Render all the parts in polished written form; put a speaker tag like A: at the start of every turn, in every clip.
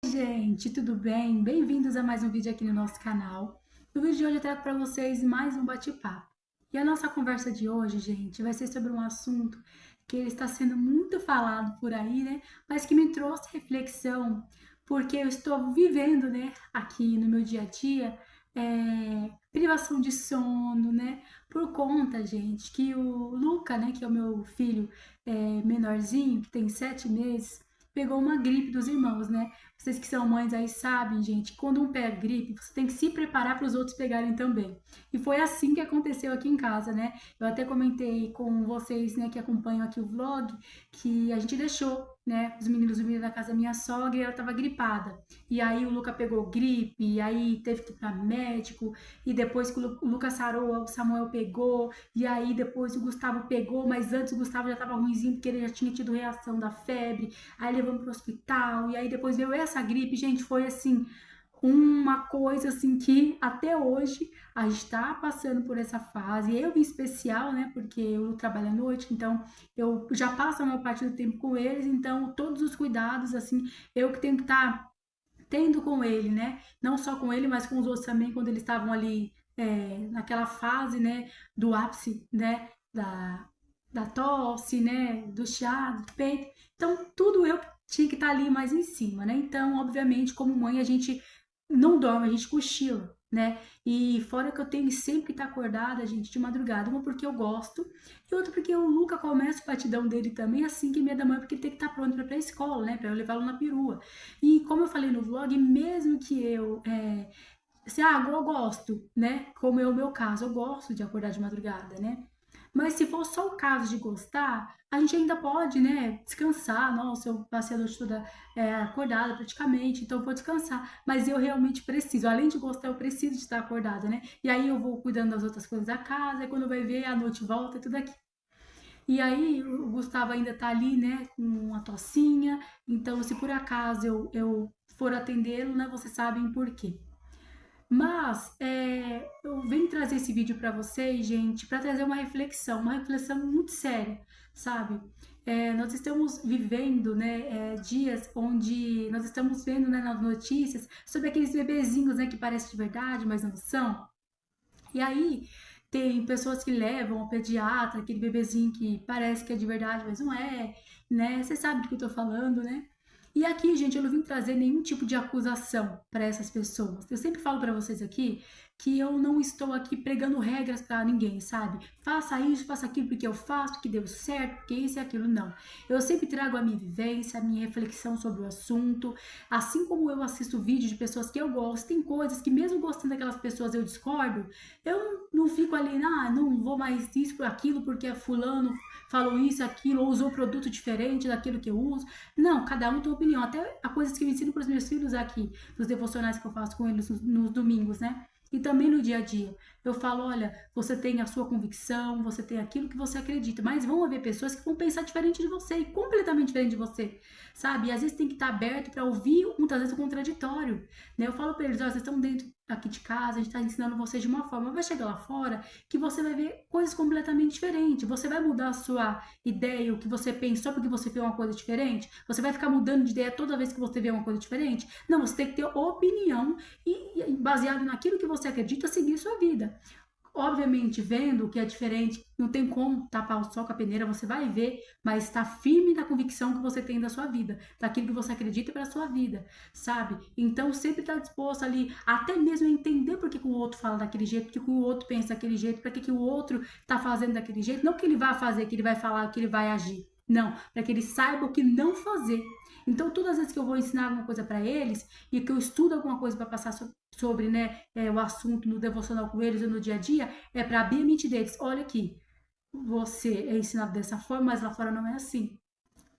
A: Gente, tudo bem? Bem-vindos a mais um vídeo aqui no nosso canal. No vídeo de hoje eu trago para vocês mais um bate-papo. E a nossa conversa de hoje, gente, vai ser sobre um assunto que ele está sendo muito falado por aí, né? Mas que me trouxe reflexão, porque eu estou vivendo, né, aqui no meu dia a dia, privação de sono, né? Por conta, gente, que o Luca, né, que é o meu filho menorzinho, que tem 7 meses, pegou uma gripe dos irmãos, né? Vocês que são mães aí sabem, gente, quando um pega gripe, você tem que se preparar para os outros pegarem também. E foi assim que aconteceu aqui em casa, né? Eu até comentei com vocês, né, que acompanham aqui o vlog, que a gente deixou, né, os meninos dormindo na casa da minha sogra e ela tava gripada. E aí o Luca pegou gripe, e aí teve que ir para médico, e depois que o Luca sarou, o Samuel pegou, e aí depois o Gustavo pegou, mas antes o Gustavo já tava ruimzinho porque ele já tinha tido reação da febre. Aí levamos pro hospital, e aí depois veio essa gripe, gente, foi assim, uma coisa assim que até hoje a gente está passando por essa fase. Eu em especial, né, porque eu trabalho à noite, então eu já passo a maior parte do tempo com eles, então todos os cuidados, assim, eu que tenho que estar tendo com ele, né, não só com ele, mas com os outros também, quando eles estavam ali naquela fase, né, do ápice, né, da tosse, né, do chiado, do peito. Então, tudo eu tinha que estar ali mais em cima, né? Então, obviamente, como mãe, a gente não dorme, a gente cochila, né? E fora que eu tenho sempre que estar acordada, gente, de madrugada. Uma porque eu gosto, e outra porque o Luca começa o batidão dele também assim que meia da manhã, porque ele tem que estar pronto para ir pra escola, né? Para eu levá-lo na perua. E como eu falei no vlog, mesmo que assim, eu gosto, né? Como é o meu caso, eu gosto de acordar de madrugada, né? Mas se for só o caso de gostar, a gente ainda pode, né, descansar. Nossa, eu passei a noite toda acordada praticamente, então eu vou descansar. Mas eu realmente preciso, além de gostar, eu preciso de estar acordada, né? E aí eu vou cuidando das outras coisas da casa, e quando vai ver, a noite volta e tudo aqui. E aí o Gustavo ainda tá ali, né, com uma tocinha. Então, se por acaso eu for atendê-lo, né, vocês sabem por quê. Mas eu venho trazer esse vídeo para vocês, gente, para trazer uma reflexão muito séria, sabe? Nós estamos vivendo, né, dias onde nós estamos vendo, né, nas notícias sobre aqueles bebezinhos, né, que parecem de verdade, mas não são. E aí tem pessoas que levam ao pediatra, aquele bebezinho que parece que é de verdade, mas não é, né? Você sabe do que eu tô falando, né? E aqui, gente, eu não vim trazer nenhum tipo de acusação para essas pessoas. Eu sempre falo para vocês aqui que eu não estou aqui pregando regras para ninguém, sabe? Faça isso, faça aquilo porque eu faço, porque deu certo, porque isso e aquilo, não. Eu sempre trago a minha vivência, a minha reflexão sobre o assunto. Assim como eu assisto vídeos de pessoas que eu gosto, tem coisas que mesmo gostando daquelas pessoas eu discordo, eu não fico ali, não vou mais isso por aquilo porque fulano falou isso, aquilo, ou usou produto diferente daquilo que eu uso. Não, cada um tem uma opinião. Até há coisas que eu ensino para os meus filhos aqui, nos devocionais que eu faço com eles nos domingos, né? E também no dia a dia. Eu falo, olha, você tem a sua convicção, você tem aquilo que você acredita, mas vão haver pessoas que vão pensar diferente de você e completamente diferente de você, sabe? E às vezes tem que estar aberto para ouvir muitas vezes o contraditório, né? Eu falo para eles, olha, vocês estão dentro aqui de casa, a gente está ensinando vocês de uma forma, vai chegar lá fora que você vai ver coisas completamente diferentes. Você vai mudar a sua ideia, o que você pensa só porque você vê uma coisa diferente? Você vai ficar mudando de ideia toda vez que você vê uma coisa diferente? Não, você tem que ter opinião e baseado naquilo que você acredita, seguir sua vida. Obviamente, vendo o que é diferente, não tem como tapar o sol com a peneira, você vai ver, mas está firme na convicção que você tem da sua vida, daquilo que você acredita para a sua vida, sabe? Então, sempre está disposto ali, até mesmo a entender por que o outro fala daquele jeito, por que o outro pensa daquele jeito, para que o outro está fazendo daquele jeito, não que ele vai fazer, que ele vai falar, que ele vai agir. Não, para que eles saibam o que não fazer. Então, todas as vezes que eu vou ensinar alguma coisa para eles e que eu estudo alguma coisa para passar sobre né, o assunto no devocional com eles ou no dia a dia, é para abrir a mente deles. Olha aqui, você é ensinado dessa forma, mas lá fora não é assim.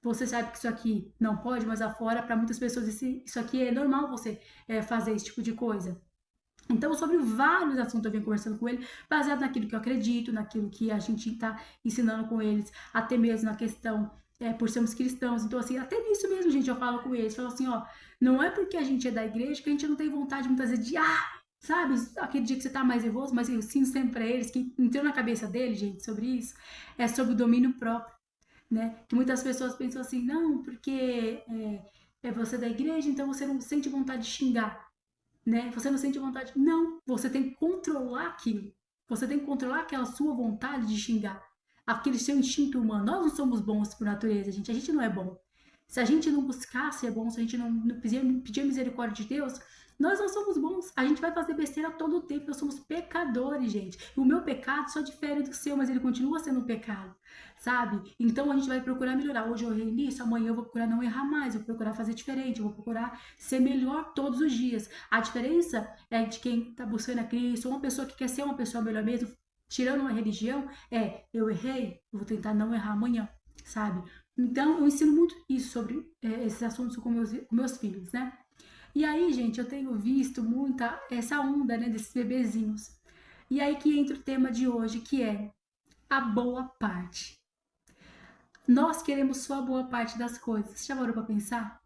A: Você sabe que isso aqui não pode, mas lá fora, para muitas pessoas, isso aqui é normal você fazer esse tipo de coisa. Então, sobre vários assuntos eu venho conversando com ele, baseado naquilo que eu acredito, naquilo que a gente está ensinando com eles, até mesmo na questão por sermos cristãos. Então, assim, até nisso mesmo, gente, eu falo com eles, falo assim, ó, não é porque a gente é da igreja que a gente não tem vontade muitas vezes de, sabe, aquele dia que você tá mais nervoso, mas eu ensino sempre pra eles, que entrou na cabeça deles, gente, sobre isso, é sobre o domínio próprio, né? Que muitas pessoas pensam assim, não, porque É você da igreja, então você não sente vontade de xingar, né? Você não sente vontade. Não, você tem que controlar aquilo. Você tem que controlar aquela sua vontade de xingar. Aquele seu instinto humano. Nós não somos bons por natureza, gente. A gente não é bom. Se a gente não buscar ser bom, se a gente não pedir a misericórdia de Deus, nós não somos bons. A gente vai fazer besteira todo o tempo. Nós somos pecadores, gente. O meu pecado só difere do seu, mas ele continua sendo um pecado, sabe? Então a gente vai procurar melhorar. Hoje eu errei nisso, amanhã eu vou procurar não errar mais, vou procurar fazer diferente, eu vou procurar ser melhor todos os dias. A diferença é de quem está buscando a Cristo, ou uma pessoa que quer ser uma pessoa melhor mesmo, tirando uma religião, eu errei, eu vou tentar não errar amanhã, sabe? Então, eu ensino muito isso sobre esses assuntos com meus filhos, né? E aí, gente, eu tenho visto muita essa onda, né, desses bebezinhos. E aí que entra o tema de hoje, que é a boa parte. Nós queremos só a boa parte das coisas. Você já parou pra pensar?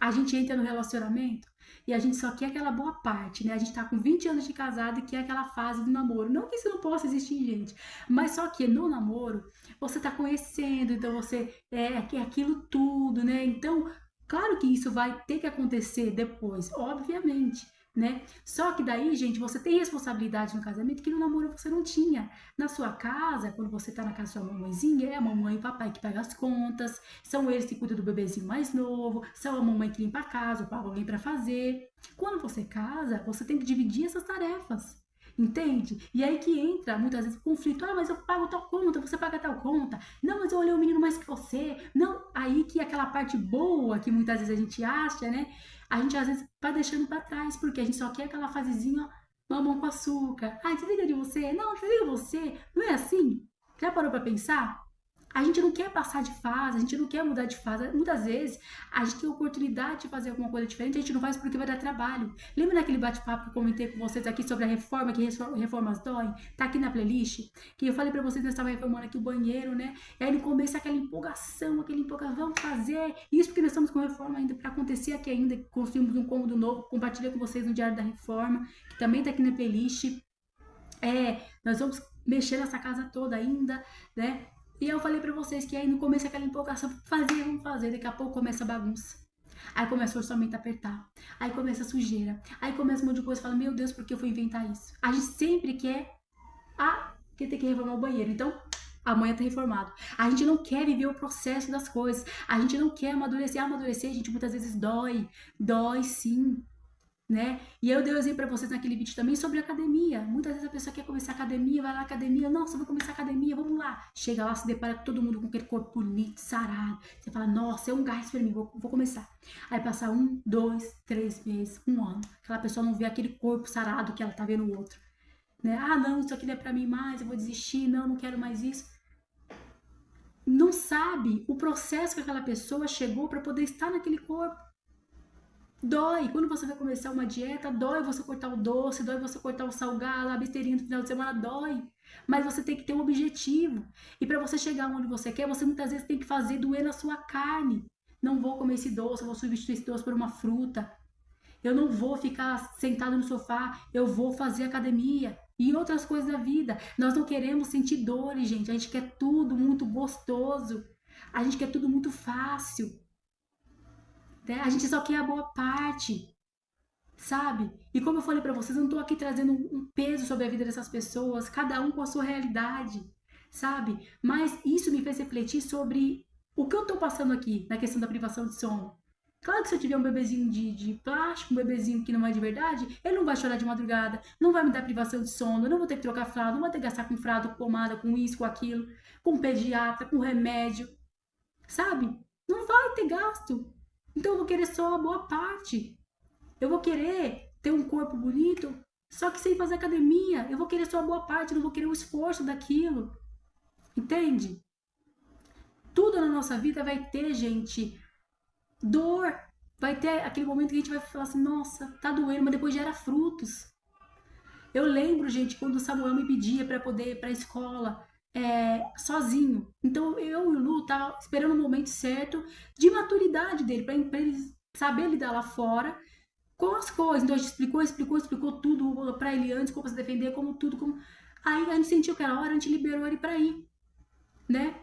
A: A gente entra no relacionamento e a gente só quer aquela boa parte, né? A gente tá com 20 anos de casado e quer aquela fase do namoro. Não que isso não possa existir, gente, mas só que no namoro você tá conhecendo, então você é aquilo tudo, né? Então, claro que isso vai ter que acontecer depois, obviamente. Né? Só que daí, gente, você tem responsabilidade no casamento que no namoro você não tinha. Na sua casa, quando você tá na casa da sua mamãezinha, é a mamãe e o papai que pagam as contas, são eles que cuidam do bebezinho mais novo, são a mamãe que limpa a casa, ou paga alguém para fazer. Quando você casa, você tem que dividir essas tarefas. Entende? E aí que entra muitas vezes o conflito. Ah, mas eu pago tal conta, você paga tal conta. Não, mas eu olhei o menino mais que você. Não, aí que aquela parte boa que muitas vezes a gente acha, né? A gente às vezes vai deixando pra trás, porque a gente só quer aquela fasezinha, ó, mamão com açúcar. Ah, desliga de você. Não, desliga você. Não é assim? Já parou pra pensar? A gente não quer passar de fase, a gente não quer mudar de fase. Muitas vezes a gente tem a oportunidade de fazer alguma coisa diferente, a gente não faz porque vai dar trabalho. Lembra daquele bate-papo que eu comentei com vocês aqui sobre a reforma, que reformas doem? Tá aqui na playlist? Que eu falei pra vocês que nós estávamos reformando aqui o banheiro, né? E aí no começo aquela empolgação, vamos fazer. Isso porque nós estamos com reforma ainda pra acontecer aqui ainda, construímos um cômodo novo, compartilhei com vocês no Diário da Reforma, que também tá aqui na playlist. Nós vamos mexer nessa casa toda ainda, né? E eu falei pra vocês que aí no começo aquela empolgação, vamos fazer, daqui a pouco começa a bagunça. Aí começa o orçamento a apertar, aí começa a sujeira, aí começa um monte de coisa, fala, meu Deus, por que eu fui inventar isso? A gente sempre quer, que tem que reformar o banheiro, então amanhã tá reformado. A gente não quer viver o processo das coisas, a gente não quer amadurecer, a gente muitas vezes dói sim, né? E eu dei um exemplo pra vocês naquele vídeo também sobre academia. Muitas vezes a pessoa quer começar academia, vai lá na academia, nossa, eu vou começar academia, vamos lá. Chega lá, se depara com todo mundo com aquele corpo bonito, sarado. Você fala, nossa, é um gás pra mim, vou começar. Aí passa 1, 2, 3 meses, 1 ano. Aquela pessoa não vê aquele corpo sarado que ela tá vendo o outro. Né? Ah, não, isso aqui não é pra mim mais, eu vou desistir, não quero mais isso. Não sabe o processo que aquela pessoa chegou pra poder estar naquele corpo. Dói, quando você vai começar uma dieta, dói você cortar o doce, dói você cortar o salgado, a besteirinha no final de semana, dói. Mas você tem que ter um objetivo. E para você chegar onde você quer, você muitas vezes tem que fazer doer na sua carne. Não vou comer esse doce, eu vou substituir esse doce por uma fruta. Eu não vou ficar sentado no sofá, eu vou fazer academia. E outras coisas da vida. Nós não queremos sentir dores, gente. A gente quer tudo muito gostoso. A gente quer tudo muito fácil. Né? A gente só quer a boa parte, sabe? E como eu falei pra vocês, eu não tô aqui trazendo um peso sobre a vida dessas pessoas, cada um com a sua realidade, sabe? Mas isso me fez refletir sobre o que eu tô passando aqui na questão da privação de sono. Claro que se eu tiver um bebezinho de plástico, um bebezinho que não é de verdade, ele não vai chorar de madrugada, não vai me dar privação de sono, eu não vou ter que trocar fralda, não vou ter que gastar com fralda, com pomada, com isso, com aquilo, com pediatra, com remédio, sabe? Não vai ter gasto. Então eu vou querer só a boa parte. Eu vou querer ter um corpo bonito, só que sem fazer academia. Eu vou querer só a boa parte, eu não vou querer o esforço daquilo. Entende? Tudo na nossa vida vai ter, gente, dor. Vai ter aquele momento que a gente vai falar assim, nossa, tá doendo, mas depois gera frutos. Eu lembro, gente, quando o Samuel me pedia para poder ir pra escola, sozinho. Então eu e o Lu tava esperando o momento certo de maturidade dele, pra ele saber lidar lá fora com as coisas. Então a gente explicou tudo pra ele antes, como se defender, como tudo. Aí a gente sentiu que era hora, a gente liberou ele pra ir, né?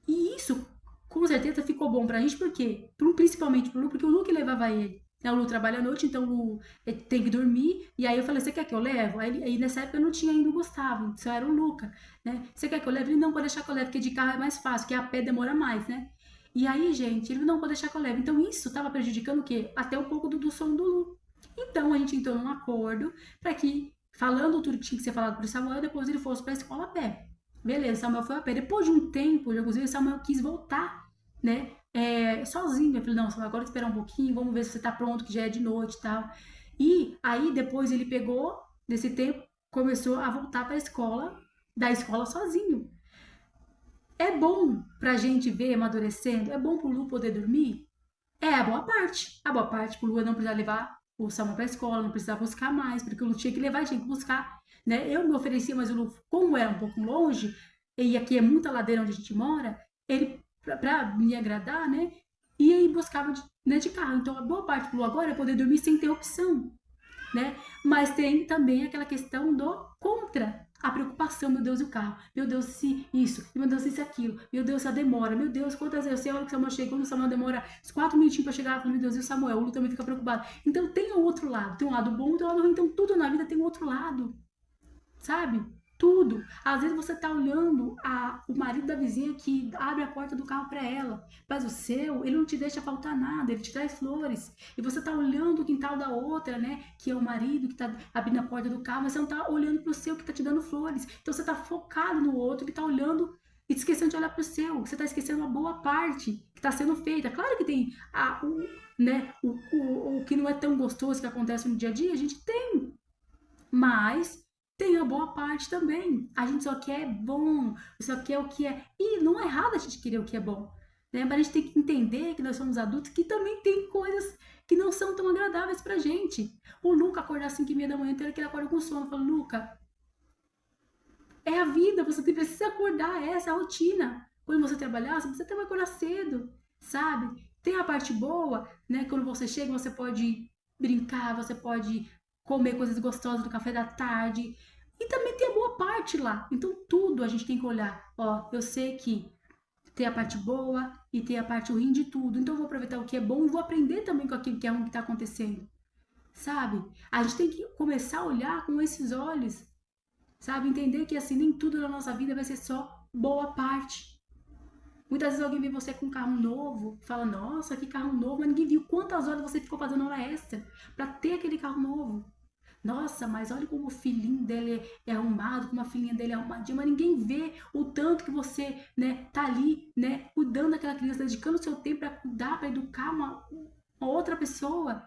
A: E isso, com certeza ficou bom pra gente, por quê? Principalmente pro Lu, porque o Lu que levava ele. Né? O Lu trabalha à noite, então o Lu tem que dormir. E aí eu falei, você quer que eu levo? Aí nessa época eu não tinha ainda o Gustavo, só era o Luca, né? Você quer que eu leve? Ele não, pode deixar que eu leve, porque de carro é mais fácil, porque a pé demora mais, né? E aí, gente, ele não pode deixar que eu leve. Então isso tava prejudicando o quê? Até um pouco do sono do Lu. Então a gente entrou num acordo para que, falando tudo que tinha que ser falado pro Samuel, depois ele fosse pra escola a pé. Beleza, Samuel foi a pé. Depois de um tempo, inclusive, Samuel quis voltar, né? Sozinho. Eu falei, não, Samuel, agora esperar um pouquinho, vamos ver se você tá pronto, que já é de noite e tal. E aí, depois ele pegou, nesse tempo, começou a voltar pra escola, da escola sozinho. É bom pra gente ver amadurecendo? É bom pro Lu poder dormir? É a boa parte. A boa parte pro Lu não precisar levar o Samuel pra escola, não precisar buscar mais, porque o Lu tinha que levar e tinha que buscar. Né? Eu me oferecia, mas o Lu, como era um pouco longe, e aqui é muita ladeira onde a gente mora, ele, pra me agradar, né, ia e buscava de carro. Então a boa parte pro Lu agora é poder dormir sem ter opção, né? Mas tem também aquela questão do contra. A preocupação, meu Deus, e o carro? Meu Deus, se isso, meu Deus, se aquilo, meu Deus, se a demora, meu Deus, quantas vezes, você olha que o Samuel chega, quando o Samuel demora 4 minutinhos pra chegar, fala, meu Deus, e o Samuel? O Lu também fica preocupado. Então tem o outro lado, tem um lado bom e tem um lado ruim, então tudo na vida tem um outro lado, sabe? Tudo. Às vezes você tá olhando o marido da vizinha que abre a porta do carro para ela, mas o seu, ele não te deixa faltar nada, ele te traz flores. E você tá olhando o quintal da outra, né? Que é o marido que tá abrindo a porta do carro, mas você não tá olhando pro seu que tá te dando flores. Então você tá focado no outro que tá olhando e te esquecendo de olhar pro seu. Você tá esquecendo uma boa parte que tá sendo feita. Claro que tem né, o que não é tão gostoso que acontece no dia a dia, a gente tem. Mas tem a boa parte também. A gente só quer bom, só quer o que é. E não é errado a gente querer o que é bom. Né? Mas a gente tem que entender que nós somos adultos que também tem coisas que não são tão agradáveis pra gente. O Luca acordar às 5h30 da manhã, então ele acorda com sono. Eu falo, Luca, é a vida, você precisa acordar, essa é a rotina. Quando você trabalhar, você precisa também acordar cedo, sabe? Tem a parte boa, né? Quando você chega, você pode brincar, você pode comer coisas gostosas do café da tarde. E também tem a boa parte lá. Então tudo a gente tem que olhar. Ó, eu sei que tem a parte boa e tem a parte ruim de tudo. Então eu vou aproveitar o que é bom e vou aprender também com aquilo que é ruim que está acontecendo. Sabe? A gente tem que começar a olhar com esses olhos, sabe? Entender que assim, nem tudo na nossa vida vai ser só boa parte. Muitas vezes alguém vê você com um carro novo, fala, nossa, que carro novo, mas ninguém viu quantas horas você ficou fazendo hora extra para ter aquele carro novo. Nossa, mas olha como o filhinho dele é arrumado, como a filhinha dele é arrumadinha, mas ninguém vê o tanto que você, né, tá ali, né, cuidando daquela criança, dedicando o seu tempo para cuidar, para educar uma outra pessoa.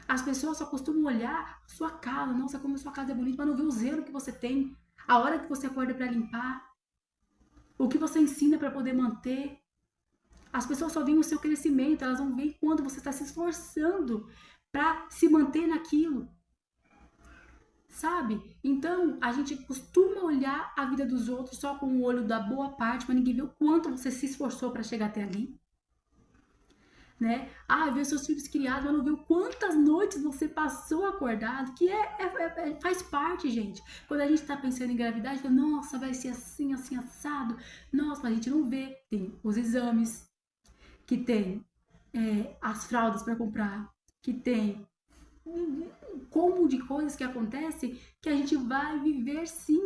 A: As pessoas só costumam olhar a sua casa, nossa, como a sua casa é bonita, mas não vê o zelo que você tem, a hora que você acorda para limpar, o que você ensina para poder manter. As pessoas só veem o seu crescimento, elas não veem quando você está se esforçando para se manter naquilo, sabe? Então a gente costuma olhar a vida dos outros só com o olho da boa parte, mas ninguém vê o quanto você se esforçou para chegar até ali. Né? Ah, ver seus filhos criados, mas não viu quantas noites você passou acordado, que faz parte, gente. Quando a gente tá pensando em gravidade, fala, nossa, vai ser assim, assim, assado. Nossa, mas a gente não vê. Tem os exames, que tem as fraldas para comprar, que tem um combo de coisas que acontece que a gente vai viver sim.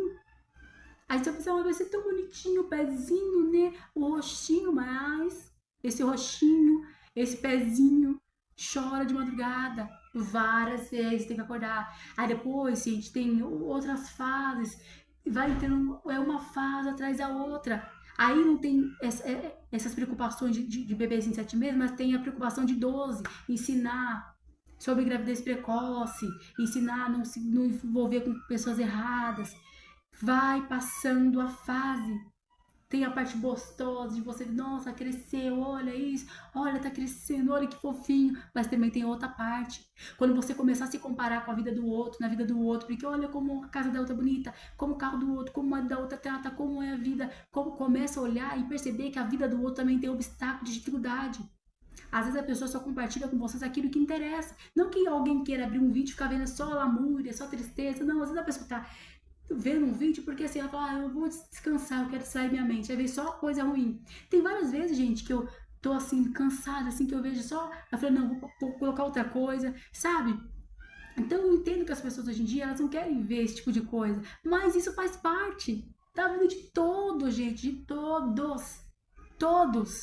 A: A gente vai pensar, vai ser tão bonitinho o pezinho, né? O rostinho, mas esse rostinho, esse pezinho chora de madrugada várias vezes, tem que acordar. Aí depois, gente, tem outras fases, vai tendo uma fase atrás da outra. Aí não tem essas preocupações de bebês em 7 meses, mas tem a preocupação de 12, ensinar sobre gravidez precoce, ensinar a não se não envolver com pessoas erradas. Vai passando a fase. Tem a parte gostosa de você, nossa, cresceu, olha isso, olha, tá crescendo, olha que fofinho. Mas também tem outra parte. Quando você começar a se comparar com a vida do outro, na vida do outro, porque olha como a casa da outra é bonita, como o carro do outro, como a da outra trata, como é a vida, como começa a olhar e perceber que a vida do outro também tem obstáculo de dificuldade. Às vezes a pessoa só compartilha com vocês aquilo que interessa. Não que alguém queira abrir um vídeo e ficar vendo só lamúria, só tristeza. Não, às vezes a pessoa tá vendo um vídeo, porque assim, ela fala, eu vou descansar, eu quero sair minha mente, aí vem só coisa ruim. Tem várias vezes, gente, que eu tô assim, cansada, assim, que eu vejo só, eu falei, não, vou colocar outra coisa, sabe? Então eu entendo que as pessoas hoje em dia, elas não querem ver esse tipo de coisa, mas isso faz parte da vida de todos, gente, de todos, todos.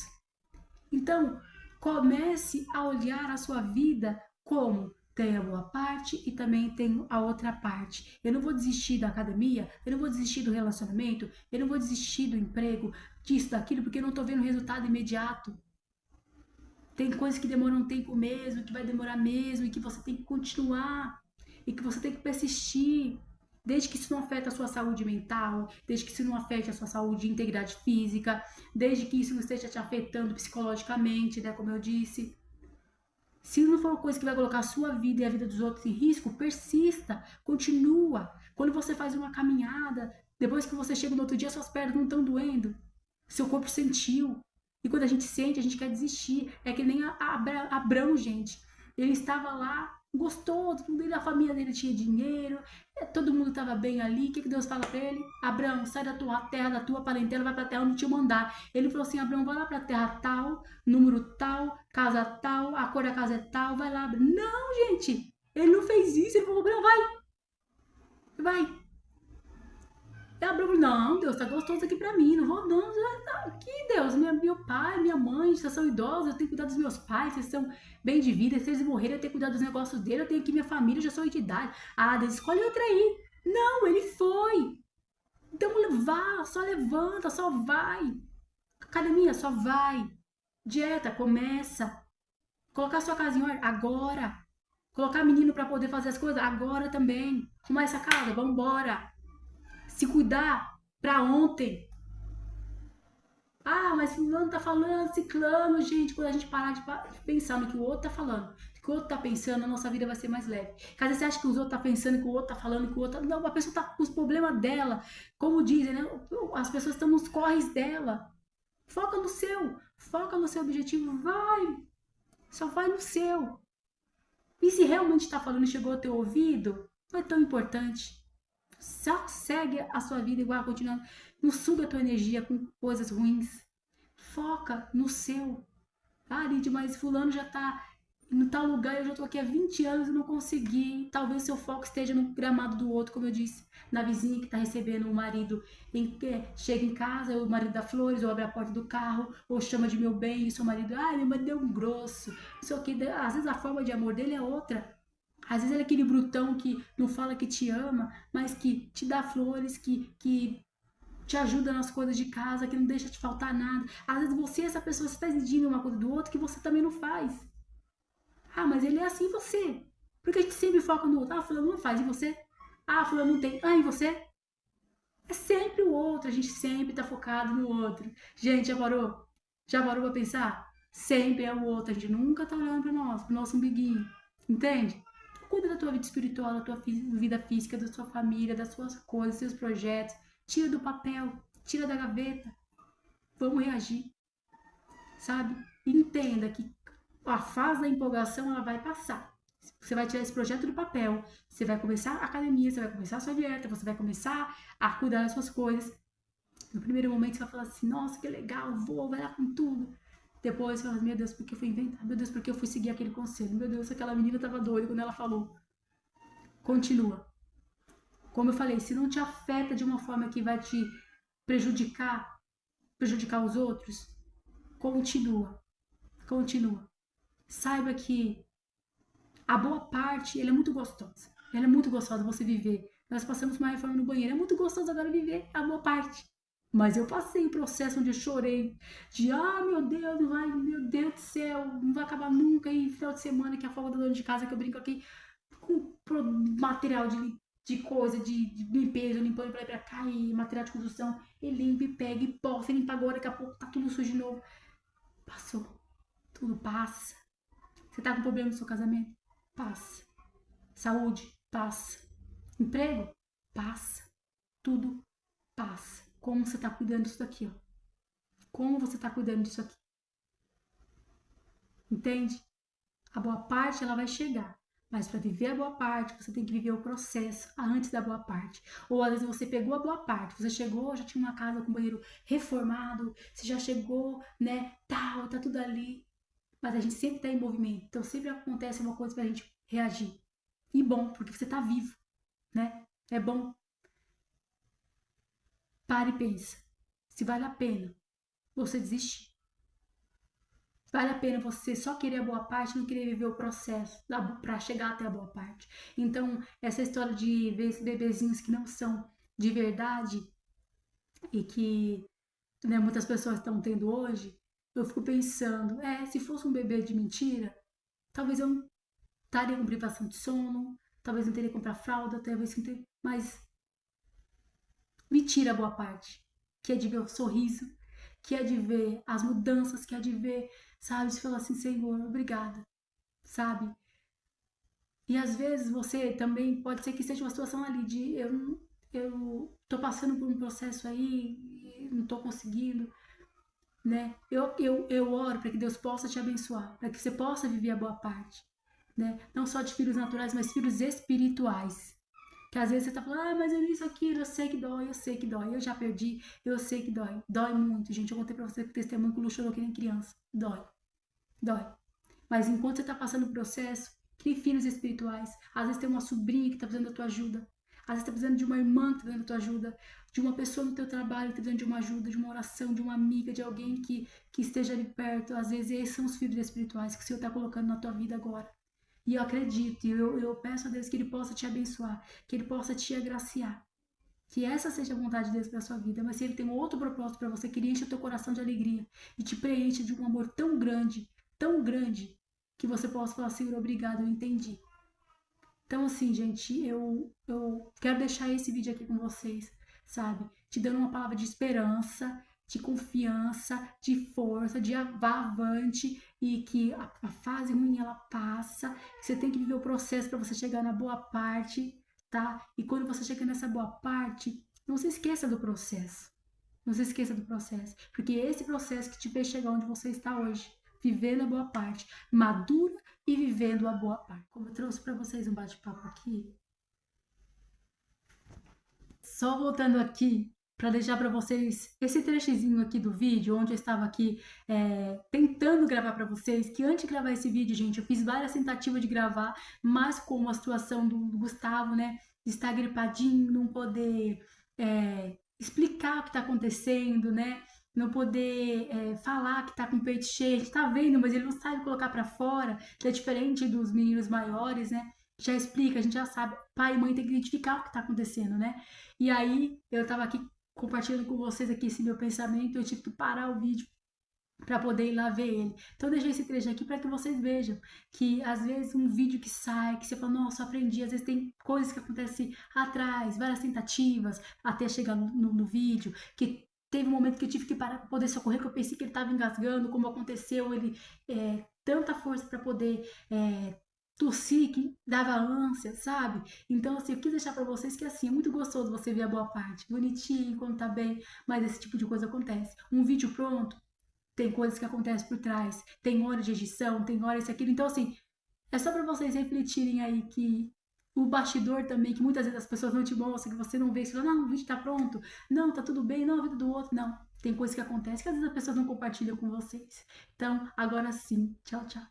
A: Então, comece a olhar a sua vida como tem a boa parte e também tem a outra parte. Eu não vou desistir da academia, eu não vou desistir do relacionamento, eu não vou desistir do emprego, disso, daquilo, porque eu não tô vendo resultado imediato. Tem coisas que demoram um tempo mesmo, que vai demorar mesmo, e que você tem que continuar, e que você tem que persistir. Desde que isso não afeta a sua saúde mental, desde que isso não afete a sua saúde e integridade física, desde que isso não esteja te afetando psicologicamente, né, como eu disse. Se não for uma coisa que vai colocar a sua vida e a vida dos outros em risco, persista, continua. Quando você faz uma caminhada, depois que você chega no outro dia, suas pernas não estão doendo. Seu corpo sentiu. E quando a gente sente, a gente quer desistir. É que nem Abrão, gente. Ele estava lá, gostoso, a família dele tinha dinheiro, todo mundo estava bem ali. O que Deus fala para ele? Abrão, sai da tua terra, da tua parentela, vai para a terra onde te mandar. Ele falou assim: Abrão, vai lá para a terra tal, número tal, casa tal, a cor da casa é tal, vai lá. Não, gente, ele não fez isso. Ele falou: Abrão, vai. E Abrão falou: não, Deus, tá gostoso aqui pra mim, não vou não. Aqui, Deus, meu pai, minha mãe, vocês são idosos, eu tenho que cuidar dos meus pais, vocês são bem de vida, se eles morrerem, eu tenho que cuidar dos negócios dele, eu tenho aqui minha família, eu já sou de idade. Ah, Deus, escolhe outra aí. Não, ele foi. Então vá, só levanta, só vai. Academia, só vai. Dieta, começa. Colocar sua casa em ordem, agora. Colocar menino pra poder fazer as coisas, agora também. Arrumar essa casa, vambora. Se cuidar pra ontem. Ah, mas fulano tá falando, ciclano, gente. Quando a gente parar de pensar no que o outro tá falando, no que o outro tá pensando, a nossa vida vai ser mais leve. Caso você acha que os outros tá pensando, que o outro tá falando, que o outro... Não, a pessoa tá com os problemas dela. Como dizem, né? As pessoas estão nos corres dela. Foca no seu. Foca no seu objetivo. Vai. Só vai no seu. E se realmente tá falando e chegou ao teu ouvido, não é tão importante. Só segue a sua vida igual, continuando. Não suga a tua energia com coisas ruins. Foca no seu. Ah, Lídia, mas fulano já tá em tal lugar, eu já tô aqui há 20 anos e não consegui. Talvez seu foco esteja no gramado do outro, como eu disse, na vizinha que tá recebendo o marido. Chega em casa, o marido dá flores, ou abre a porta do carro, ou chama de meu bem, e seu marido, meu marido deu um grosso. Não sei o que. Às vezes a forma de amor dele é outra. Às vezes ele é aquele brutão que não fala que te ama, mas que te dá flores, que te ajuda nas coisas de casa, que não deixa te faltar nada. Às vezes você, essa pessoa, você está exigindo uma coisa do outro que você também não faz. Ah, mas ele é assim você. Porque a gente sempre foca no outro. Ah, fulano não faz, e você? Ah, fulano não tem. Ah, e você? É sempre o outro, a gente sempre tá focado no outro. Gente, já parou? Já parou pra pensar? Sempre é o outro, a gente nunca tá olhando pra nós, pro nosso umbiguinho. Entende? Cuida da tua vida espiritual, da tua vida física, da sua família, das suas coisas, dos seus projetos. Tira do papel, tira da gaveta. Vamos reagir, sabe? Entenda que a fase da empolgação ela vai passar. Você vai tirar esse projeto do papel, você vai começar a academia, você vai começar a sua dieta, você vai começar a cuidar das suas coisas. No primeiro momento você vai falar assim, nossa, que legal, vai lá com tudo. Depois você vai falar, meu Deus, por que eu fui inventar? Meu Deus, por que eu fui seguir aquele conselho? Meu Deus, aquela menina estava doida quando ela falou. Continua. Como eu falei, se não te afeta de uma forma que vai te prejudicar os outros, continua. Continua. Saiba que a boa parte, ela é muito gostosa. Ela é muito gostosa você viver. Nós passamos uma reforma no banheiro. É muito gostoso agora viver a boa parte. Mas eu passei um processo onde eu chorei. De, meu Deus, não vai, meu Deus do céu, não vai acabar nunca. E final de semana, que é a folga do dono de casa, que eu brinco aqui com material de coisa, de limpeza, limpando pra ir pra cá, e material de construção. E limpa, e pega, e pó. Você limpa agora, daqui a pouco tá tudo sujo de novo. Passou. Tudo passa. Você tá com problema no seu casamento? Passa. Saúde? Passa. Emprego? Passa. Tudo passa. Como você tá cuidando disso daqui, ó? Como você tá cuidando disso aqui? Entende? A boa parte, ela vai chegar. Mas para viver a boa parte, você tem que viver o processo antes da boa parte. Ou às vezes você pegou a boa parte, você chegou, já tinha uma casa com banheiro reformado, você já chegou, né, tal, tá tudo ali. Mas a gente sempre tá em movimento, então sempre acontece uma coisa pra gente reagir. E bom, porque você tá vivo, né? É bom. Pare e pensa. Se vale a pena você desistir. Vale a pena você só querer a boa parte, não querer viver o processo para chegar até a boa parte. Então, essa história de ver esses bebezinhos que não são de verdade e que, né, muitas pessoas estão tendo hoje, eu fico pensando, se fosse um bebê de mentira, talvez eu não estaria com privação de sono, talvez não teria que comprar fralda, talvez não teria, mas me tira a boa parte, que é de ver o sorriso, que é de ver as mudanças, que é de ver, sabe, de falar assim, Senhor, obrigada, sabe? E às vezes você também pode ser que seja uma situação ali de eu tô passando por um processo aí, não tô conseguindo, né? Eu oro para que Deus possa te abençoar, para que você possa viver a boa parte, né? Não só de filhos naturais, mas filhos espirituais. Que às vezes você tá falando, mas eu isso, aquilo, eu sei que dói, eu já perdi, eu sei que dói. Dói muito, gente. Eu contei pra você que o testemunho que o Lu chorou que nem criança. Dói, dói. Mas enquanto você tá passando o processo, crie filhos espirituais. Às vezes tem uma sobrinha que tá precisando da tua ajuda. Às vezes tá precisando de uma irmã que tá precisando da tua ajuda. De uma pessoa no teu trabalho que tá precisando de uma ajuda, de uma oração, de uma amiga, de alguém que esteja ali perto. Às vezes esses são os filhos espirituais que o Senhor tá colocando na tua vida agora. E eu acredito, e eu peço a Deus que Ele possa te abençoar, que Ele possa te agraciar. Que essa seja a vontade de Deus para a sua vida. Mas se Ele tem um outro propósito para você, que Ele enche o teu coração de alegria e te preenche de um amor tão grande, que você possa falar, Senhor, obrigado, eu entendi. Então, assim, gente, eu quero deixar esse vídeo aqui com vocês, sabe? Te dando uma palavra de esperança, de confiança, de força, de vá avante e que a fase ruim ela passa. Que você tem que viver o processo para você chegar na boa parte, tá? E quando você chegar nessa boa parte, não se esqueça do processo. Não se esqueça do processo, porque esse processo que te fez chegar onde você está hoje, vivendo a boa parte, madura e vivendo a boa parte. Como eu trouxe para vocês um bate-papo aqui, só voltando aqui para deixar para vocês esse trechozinho aqui do vídeo, onde eu estava aqui tentando gravar para vocês, que antes de gravar esse vídeo, gente, eu fiz várias tentativas de gravar, mas como a situação do Gustavo, né, de estar gripadinho, não poder explicar o que está acontecendo, né, não poder falar que tá com o peito cheio, a gente tá vendo, mas ele não sabe colocar para fora, que é diferente dos meninos maiores, né, já explica, a gente já sabe, pai e mãe tem que identificar o que tá acontecendo, né, e aí eu tava aqui compartilhando com vocês aqui esse meu pensamento, eu tive que parar o vídeo para poder ir lá ver ele. Então eu deixei esse trecho aqui para que vocês vejam que às vezes um vídeo que sai, que você fala, nossa, aprendi, às vezes tem coisas que acontecem atrás, várias tentativas até chegar no vídeo, que teve um momento que eu tive que parar para poder socorrer, que eu pensei que ele estava engasgando, como aconteceu, ele tanta força para poder tossir que dava ânsia, sabe? Então, assim, eu quis deixar pra vocês que, assim, é muito gostoso você ver a boa parte, bonitinho, quando tá bem, mas esse tipo de coisa acontece. Um vídeo pronto, tem coisas que acontecem por trás, tem hora de edição, tem hora isso, aquilo. Então, assim, é só pra vocês refletirem aí que o bastidor também, que muitas vezes as pessoas não te mostram, que você não vê, você fala, não, o vídeo tá pronto, não, tá tudo bem, não, a vida do outro, não. Tem coisas que acontecem que às vezes as pessoas não compartilham com vocês. Então, agora sim, tchau, tchau.